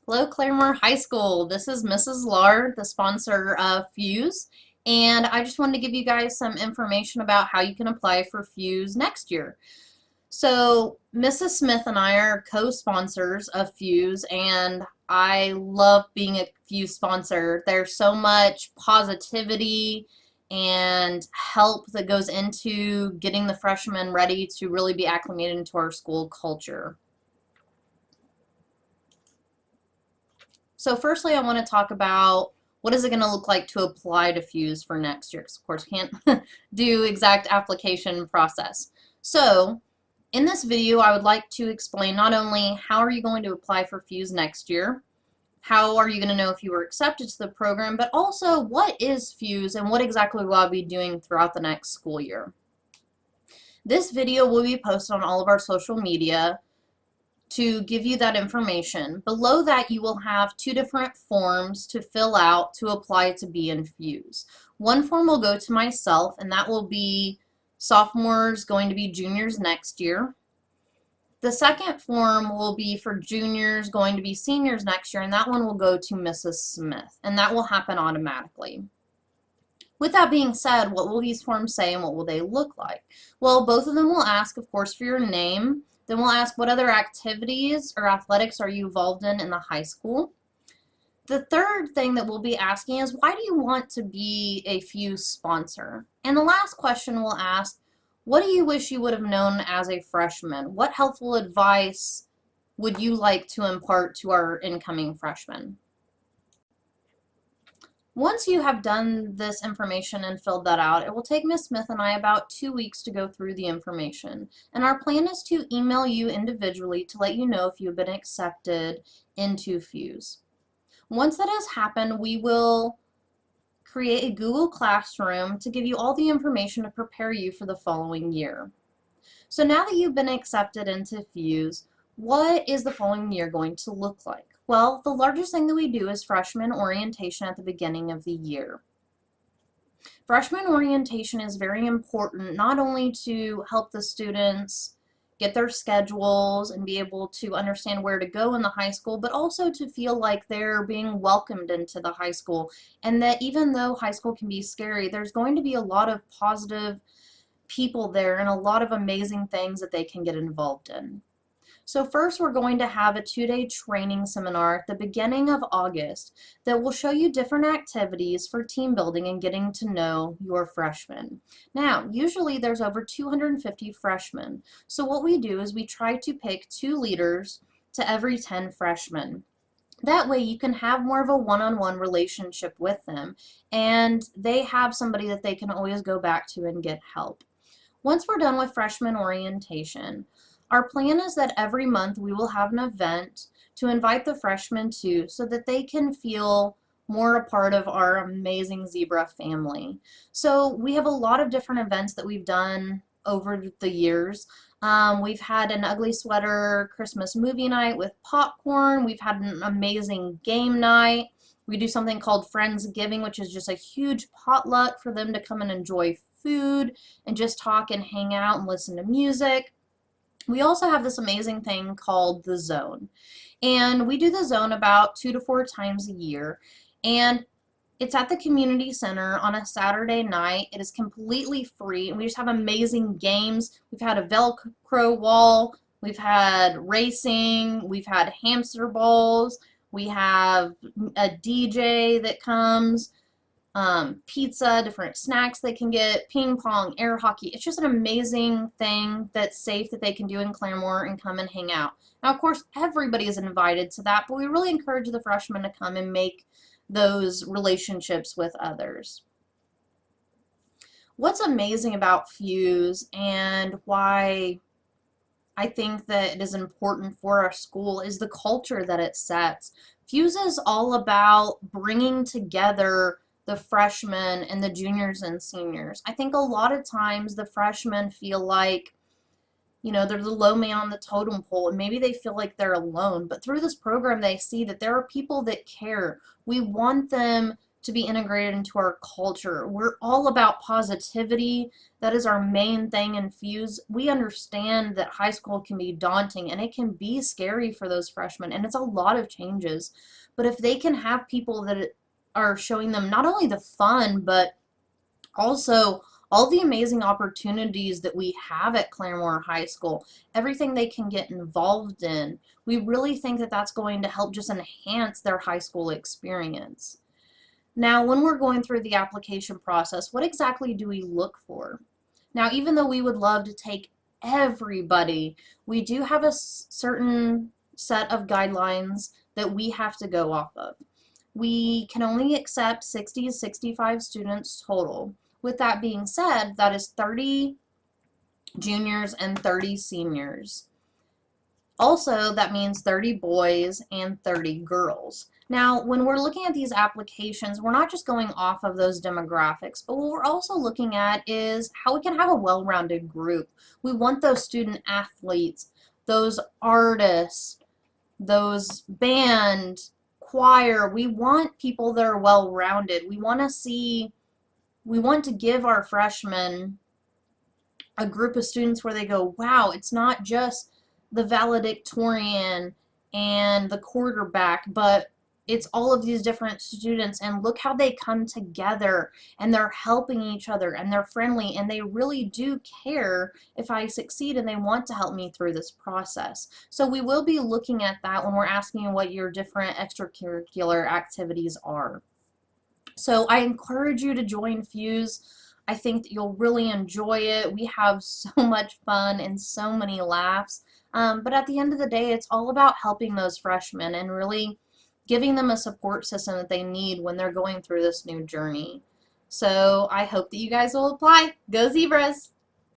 Hello, Claremore High School. This is Mrs. Lahr, the sponsor of FUZE, and I just wanted to give you guys some information about how you can apply for FUZE next year. So, Mrs. Smith and I are co-sponsors of FUZE, and I love being a FUZE sponsor. There's so much positivity and help that goes into getting the freshmen ready to really be acclimated into our school culture. So firstly, I want to talk about what is it going to look like to apply to FUZE for next year, because of course can't do exact application process. So in this video, I would like to explain not only how are you going to apply for FUZE next year, how are you going to know if you were accepted to the program, but also what is FUZE and what exactly will I be doing throughout the next school year. This video will be posted on all of our social media to give you that information. Below that, you will have two different forms to fill out to apply to be in FUZE. One form will go to myself, and that will be sophomores going to be juniors next year. The second form will be for juniors going to be seniors next year, and that one will go to Mrs. Smith, and that will happen automatically. With that being said, what will these forms say and what will they look like? Well, both of them will ask, of course, for your name. Then we'll ask what other activities or athletics are you involved in the high school. The third thing that we'll be asking is, why do you want to be a FUZE sponsor? And the last question we'll ask, what do you wish you would have known as a freshman? What helpful advice would you like to impart to our incoming freshmen? Once you have done this information and filled that out, it will take Ms. Smith and I about 2 weeks to go through the information. And our plan is to email you individually to let you know if you've been accepted into FUZE. Once that has happened, we will create a Google Classroom to give you all the information to prepare you for the following year. So now that you've been accepted into FUZE, what is the following year going to look like? Well, the largest thing that we do is freshman orientation at the beginning of the year. Freshman orientation is very important, not only to help the students get their schedules and be able to understand where to go in the high school, but also to feel like they're being welcomed into the high school, and that even though high school can be scary, there's going to be a lot of positive people there and a lot of amazing things that they can get involved in. So first, we're going to have a 2-day training seminar at the beginning of August that will show you different activities for team building and getting to know your freshmen. Now, usually there's over 250 freshmen. So what we do is we try to pick 2 leaders to every 10 freshmen. That way you can have more of a one-on-one relationship with them, and they have somebody that they can always go back to and get help. Once we're done with freshman orientation, our plan is that every month we will have an event to invite the freshmen to so that they can feel more a part of our amazing Zebra family. So we have a lot of different events that we've done over the years. We've had an ugly sweater Christmas movie night with popcorn. We've had an amazing game night. We do something called Friendsgiving, which is just a huge potluck for them to come and enjoy food and just talk and hang out and listen to music. We also have this amazing thing called the Zone, and we do the Zone about 2 to 4 times a year, and it's at the community center on a Saturday night. It is completely free, and we just have amazing games. We've had a Velcro wall, we've had racing, we've had hamster balls, we have a DJ that comes, pizza, different snacks they can get, ping pong, air hockey. It's just an amazing thing that's safe that they can do in Claremore and come and hang out. Now, of course, everybody is invited to that, but we really encourage the freshmen to come and make those relationships with others. What's amazing about FUZE and why I think that it is important for our school is the culture that it sets. FUZE is all about bringing together the freshmen and the juniors and seniors. I think a lot of times the freshmen feel like, you know, they're the low man on the totem pole, and maybe they feel like they're alone. But through this program, they see that there are people that care. We want them to be integrated into our culture. We're all about positivity. That is our main thing in FUZE. We understand that high school can be daunting and it can be scary for those freshmen, and it's a lot of changes. But if they can have people that are showing them not only the fun, but also all the amazing opportunities that we have at Claremore High School, everything they can get involved in, we really think that that's going to help just enhance their high school experience. Now, when we're going through the application process, what exactly do we look for? Now, even though we would love to take everybody, we do have a certain set of guidelines that we have to go off of. We can only accept 60 to 65 students total. With that being said, that is 30 juniors and 30 seniors. Also, that means 30 boys and 30 girls. Now, when we're looking at these applications, we're not just going off of those demographics, but what we're also looking at is how we can have a well-rounded group. We want those student athletes, those artists, those band, choir. We want people that are well-rounded. We want to give our freshmen a group of students where they go, wow, it's not just the valedictorian and the quarterback, but it's all of these different students, and look how they come together and they're helping each other and they're friendly and they really do care if I succeed and they want to help me through this process. So we will be looking at that when we're asking you what your different extracurricular activities are. So I encourage you to join FUZE. I think that you'll really enjoy it. We have so much fun and so many laughs. But at the end of the day, it's all about helping those freshmen and really giving them a support system that they need when they're going through this new journey. So I hope that you guys will apply. Go Zebras!